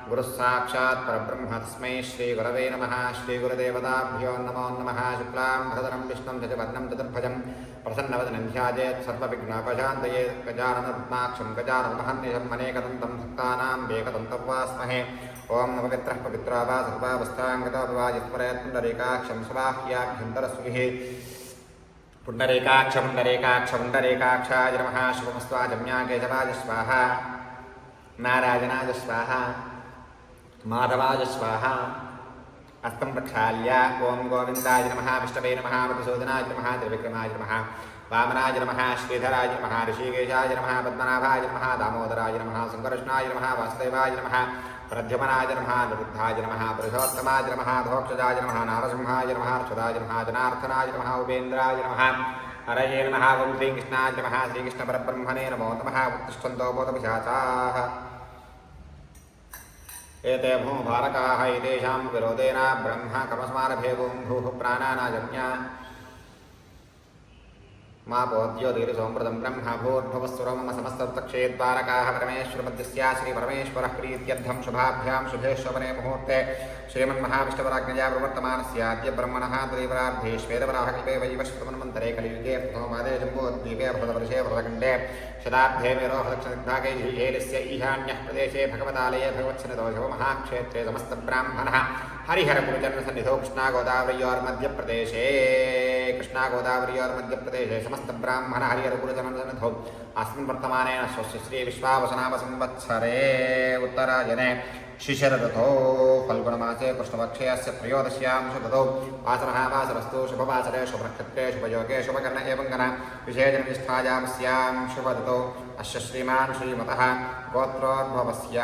गुरुः साक्षात् परब्रह्म तस्मै श्रीगुरवे नमः। श्रीगुरुदेवताभ्यो नमो नमः। शुक्लां भरधरं विष्णुं शशिवर्णं चतुर्भुजं प्रसन्नवदनं ध्यायेत् सर्वविघ्नोपशान्तये। गजाननपद्माक्षं गजाननमहर्निशम् अनेकदन्तं भक्तानां एकदन्तमुपास्महे। ॐ नववित्रः पवित्रो वा सर्वावस्थाङ्गतो वा यस्मरेत् पुण्डरीकाक्षं स्वाह्याभ्यन्तरसुखिः। पुण्डरीकाक्षाय नमः। शुभमस्त्वाजम्या केशवाय स्वाहा, नारायणाय स्वाहा, माधवाय स्वाहा। हस्तं प्रक्षाल्य ॐ गोविन्दाय नमः, विष्णवे नमः, मधुसूदनाय नमः, त्रिविक्रमाय नमः, वामनाय नमः, श्रीधराय नमः, ऋषिकेशाय नमः, पद्मनाभाय नमः, दामोदराय नमः, संकर्षणाय नमः, वासुदेवाय नमः, प्रद्युमनाय नमः, निरुद्धाय नमः, पुरुषोत्तमाय नमः, धोक्षजाय नमः, नारसिंहाय नमः, अर्षदाय नमः, जनार्दनाय नमः, उपेन्द्राय नमः, हरये नमः। ओं श्रीकृष्णाय नमः। श्रीकृष्णपरब्रह्मणे नमो नमः। उत्तिष्ठन्तो बोधपिशाचाः एते भूभारकाः एतेषां विरोधेन ब्रह्म कमस्मारभेगुं भूः प्राणानाजन्या मा बोध्योतिरिसोमृतं ब्रह्म भूर्भुवस्सुरो मम समस्तक्षेद्वारकाः परमेश्वरमध्यस्या श्रीपरमेश्वरः प्रीत्यर्थं शुभाभ्यां शुभे शोभने मुहूर्ते श्रीमन्महाविष्णुवराज्ञया प्रवर्तमानस्याद्य ब्रह्मणः त्रिवरार्धे श्वेतवराहकल्पे वैवश्वतमन्वन्तरे कलियुगे प्रथमपादे जम्बूद्वीपे भरतवर्षे भरतखण्डे शताब्दे मेरोहदक्षिणविभागे झेलस्य ईशान्यः प्रदेशे भगवतालये भगवत्सन्निधौ शिवमहाक्षेत्रे समस्तब्राह्मणः हरिहरगुरुजनसन्निधौ कृष्णागोदावर्योर्मध्यप्रदेशे समस्तब्राह्मणः हरिहरगुरुजनसन्निधौ अस्मिन् वर्तमानेन स्वस्य श्रीविश्वावसुनामसंवत्सरे उत्तरायणे शिशिरऋतौ फल्गुणमासे कृष्णपक्षे अस्य त्रयोदश्यां शुभदौ वासरस्तु शुभवासरे शुभनक्षत्रे शुभयोगे शुभकर्ण एवं गण विशेषनिष्ठायामस्यां शुभऋतौ अस्य श्रीमान् श्रीमतः गोत्रोद्भवस्य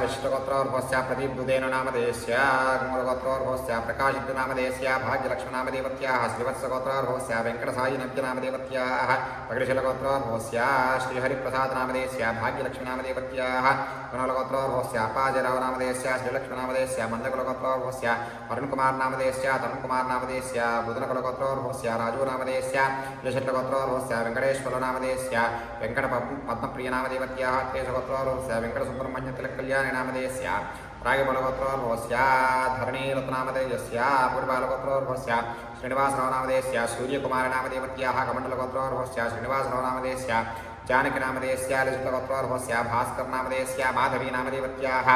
वैशिष्टगोत्रोर्भवस्य प्रदीपदुदेन नामधेयस्य गुणगोत्रोर्भवस्य प्रकाशितनामधेयस्य भाग्यलक्ष्मणामदेवत्याः श्रीवत्सगोत्रोर्भवस्य वेङ्कटसायिनव्यनामदेवत्याः पगडिशिलगोत्रोर्भवस्य श्रीहरिप्रसादनामधेयस्य भाग्यलक्ष्मीनामदेवत्याः गुणलगोत्रोर्भवस्य अप्पाजरावनामधेयस्य श्रीलक्ष्मणामधेयस्य मन्दकुलगोत्रोर्भवस्य वरुणकुमारनामधेयस्य तरुणकुमारनामधेयस्य बुधनकुलगोत्रोर्भवस्य राजूनामधेयस्य यशट्लगोत्रोर्भवस्य वेङ्कटेश्वरनामधेयस्य वेङ्कटपद्मप्रियनामदेवत्याः गोत्रोर्भवस्य वेङ्कटसुब्रह्मण्यतिलकल्याणनामधेयस्य रागबलगोत्रोर्भवस्य धरणीरत्नामधेयस्य पूर्वालगोत्रोर्भवस्य श्रीनिवासरावनामधेयस्य सूर्यकुमारनामदेवत्याः कमण्डलगोत्रोर्भवस्य श्रीनिवासरावनामधेयस्य जानकीनामधेयस्य ललितगोत्रोर्भवस्य भास्करनामधेयस्य माधवीनामदेवत्याः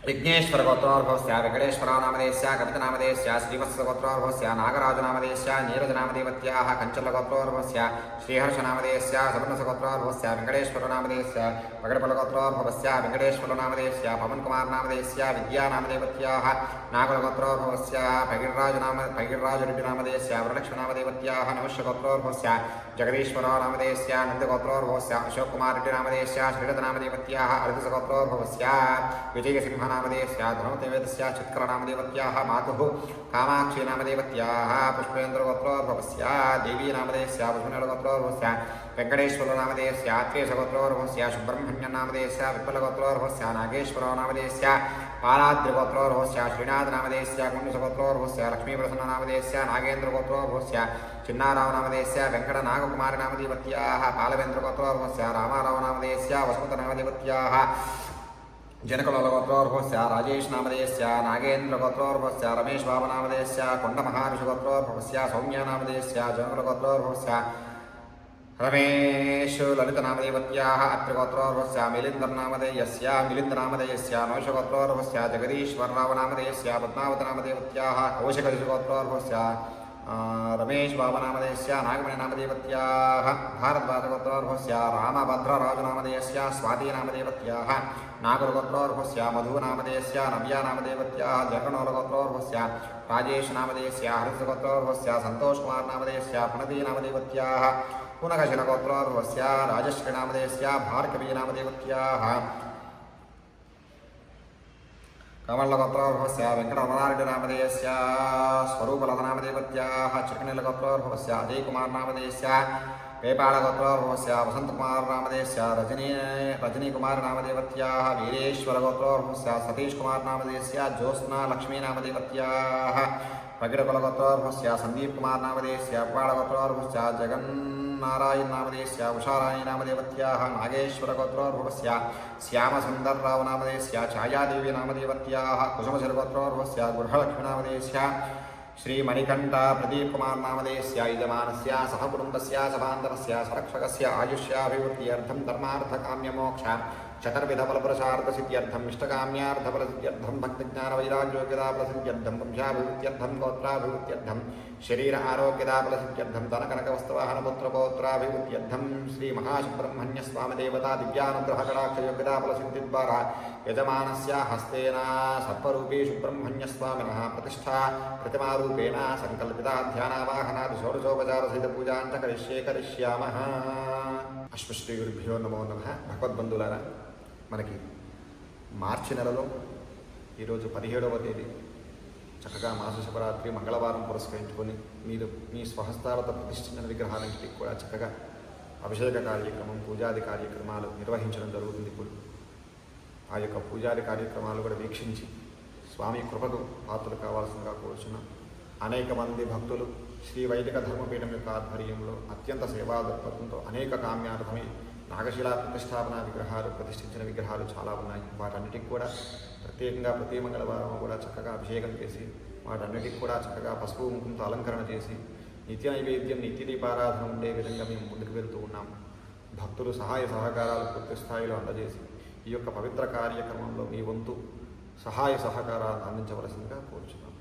विघ्नेश्वरगोत्रोर्भवस्य वेङ्कटेश्वरनामधेयस्य कवितनामधेयस्य श्रीवत्सगोत्रोर्भवस्य नागराजनामधेयस्य नीरजनामदेवत्याः कञ्चलगोत्रोर्भवस्य श्रीहर्षनामधेयस्य सुवर्णसगोत्रोर्भवस्य वेङ्कटेश्वरनामधेयस्य पगडपलगोत्रोर्भवस्य वेङ्कटेश्वरनामधेयस्य पवनकुमारनामधेयस्य विद्यानामदेवत्याः नागलगोत्रोर्भवस्य भगीरराजरेड्डिनामधेयस्य वरलक्ष्मीनामदेवत्याः नवश्यगोत्रोर्भवस्य जगदीश्वरनामधेयस्य नन्दगोत्रोर्भवस्य अशोककुमाररेड्डिनामधेयस्य श्रीरथनामदेवत्याः अर्धसगोत्रोर्भवस्य विजयसिंहनामधेयस्य धर्मदेवस्य चित्कलनामदेवत्याः मातुः कामाक्षीनामदेवत्याः पुष्पेन्द्रगोत्रोर्भवस्य देवीनामधेयस्य वसुनलगोत्रोर्भवस्य वेङ्कटेश्वरनामधेयस्य आत्रेयसगोत्रोर्भवस्य सुब्रह्मण्यनामधेयस्य विप्पलगोत्रोर्भवस्य नागेश्वरनामधेयस्य पालाद्रिगोत्रोर्भवस्य श्रीनाथनामधेयस्य कुण्डसगोत्रोर्भवस्य लक्ष्मीप्रसन्ननामधेयस्य नागेन्द्रगोत्रोर्भवस्य चिन्नारावनामधेयस्य वेङ्कटनागकुमारनामदेवत्याः पालवेन्द्रगोत्रोर्भवस्य रामारावनामधेयस्य वसुमतनामदेवत्याः जनकलगोत्रोर्भवस्य राजेशनामधेयस्य नागेन्द्रगोत्रोर्भवस्य रमेशबाबनामधेयस्य कोण्डमहाऋषिगोत्रोर्भवस्य सौम्यनामधेयस्य जनकलगोत्रोर्भवस्य रमेश ललितनामदेवत्याः अत्रिगोत्रोर्भवस्य मिलिन्दनामधेयस्य नौशगोत्रोर्भवस्य जगदीश्वररावनामधेयस्य पद्मावतनामदेवत्याः कौशिकऋषिगोत्रोर्भवस्य रमेश बाबनामधेयस्य नागमणिनामदेवत्याः भारद्वाजगोत्रोर्भवस्य रामभद्रराजुनामधेयस्य स्वातीनामदेवत्याः नागरगोत्रोर्भवस्य मधुनामधेयस्य नव्यानामदेवत्याः जगनोलगोत्रोर्भवस्य राजेशनामधेयस्य हरिसगोत्रोर्भवस्य सन्तोषकुमारनामधेयस्य प्रणतीनामदेवत्याः पुनकशिलगोत्रोर्भवस्य राजश्रीनामधेयस्य भार्गवीनामदेवत्याः कमलगोत्रोर्भवस्य वेङ्कटरमणारेड्डिनामधेयस्य स्वरूपलतानामदेवत्याः चिकनिलगोत्रोर्भवस्य अजयकुमारनामधेयस्य वेपालगोत्रोर्भवस्य वसन्तकुमारनामधेयस्य रजनीकुमारनामदेवत्याः वीरेश्वरगोत्रोर्भवस्य सतीशकुमारनामधेयस्य ज्योत्स्नालक्ष्मीनामदेवत्याः पगिडकुलगोत्रोर्भवस्य सन्दीपकुमारनामधेयस्य अप्पाळगोत्रोर्भवस्य नारायणनामधेयस्य उषाराणीनामदेवत्याः नागेश्वरगोत्रोद्भवस्य श्यामसुन्दररावनामधेयस्य छायादेवीनामदेवत्याः कुसुमशरगोत्रोद्भवस्य गृहलक्ष्मीनामधेयस्य श्रीमणिकण्ठ प्रदीपकुमारनामधेयस्य यजमानस्य सहकुटुम्बस्य सभान्तरस्य सरक्षकस्य आयुष्याभिवृद्ध्यर्थं धर्मार्थकाम्यमोक्ष चतुर्विधफलपुरुषार्थसिद्ध्यर्थम् इष्टकाम्यार्थफलसिद्ध्यर्थं भक्तिज्ञानवैराग्योग्यताफलसिद्ध्यर्थं वंशाभिवृद्ध्यर्थं गोत्राभिवृद्ध्यर्थं शरीर आरोग्यताफलसिद्ध्यर्थं धनकनकवस्तुवाहनपुत्रपौत्राभिवृद्ध्यर्थं श्रीमहासुब्रह्मण्यस्वामिदेवता दिव्यानुग्रहकटाक्षयोग्यताफलसिद्धिद्वारा यजमानस्य हस्तेन सर्परूपी सुब्रह्मण्यस्वामिनः प्रतिष्ठा प्रतिमारूपेण सङ्कल्पिता ध्यानावाहनादि षोडशोपचारसहितपूजां च करिष्यामः। అశ్వశ్రీ గురుభ్యో నమో నమః. భగవద్బంధులారా, మనకి మార్చి నెలలో ఈరోజు 17వ తేదీ చక్కగా మాస శివరాత్రి మంగళవారం పురస్కరించుకొని మీరు మీ స్వహస్తాలతో ప్రతిష్ఠించిన విగ్రహాలన్నింటికి కూడా చక్కగా అభిషేక కార్యక్రమం పూజాది కార్యక్రమాలు నిర్వహించడం జరుగుతుంది. ఇప్పుడు ఆ యొక్క పూజాది కార్యక్రమాలు కూడా వీక్షించి స్వామి కృపకు పాత్రలు కావాల్సిందిగా కోరుచున్నాం. అనేక మంది భక్తులు శ్రీ వైదిక ధర్మపీఠం యొక్క ఆధ్వర్యంలో అత్యంత సేవా దృక్పథంతో అనేక కామ్యార్థమై నాగశిలా ప్రతిష్టాపన విగ్రహాలు ప్రతిష్ఠించిన విగ్రహాలు చాలా ఉన్నాయి. వాటన్నిటికి కూడా ప్రత్యేకంగా ప్రతి మంగళవారం కూడా చక్కగా అభిషేకం చేసి వాటన్నిటికి కూడా చక్కగా పసుపు కుంకుమతో అలంకరణ చేసి నిత్య నైవేద్యం నిత్య దీపారాధన ఉండే విధంగా మేము ముందుకు వెళ్తూ ఉన్నాం. భక్తులు సహాయ సహకారాలు పూర్తి స్థాయిలో అందజేసి ఈ యొక్క పవిత్ర కార్యక్రమంలో మీ వంతు సహాయ సహకారాలు అందించవలసిందిగా కోరుచున్నాం.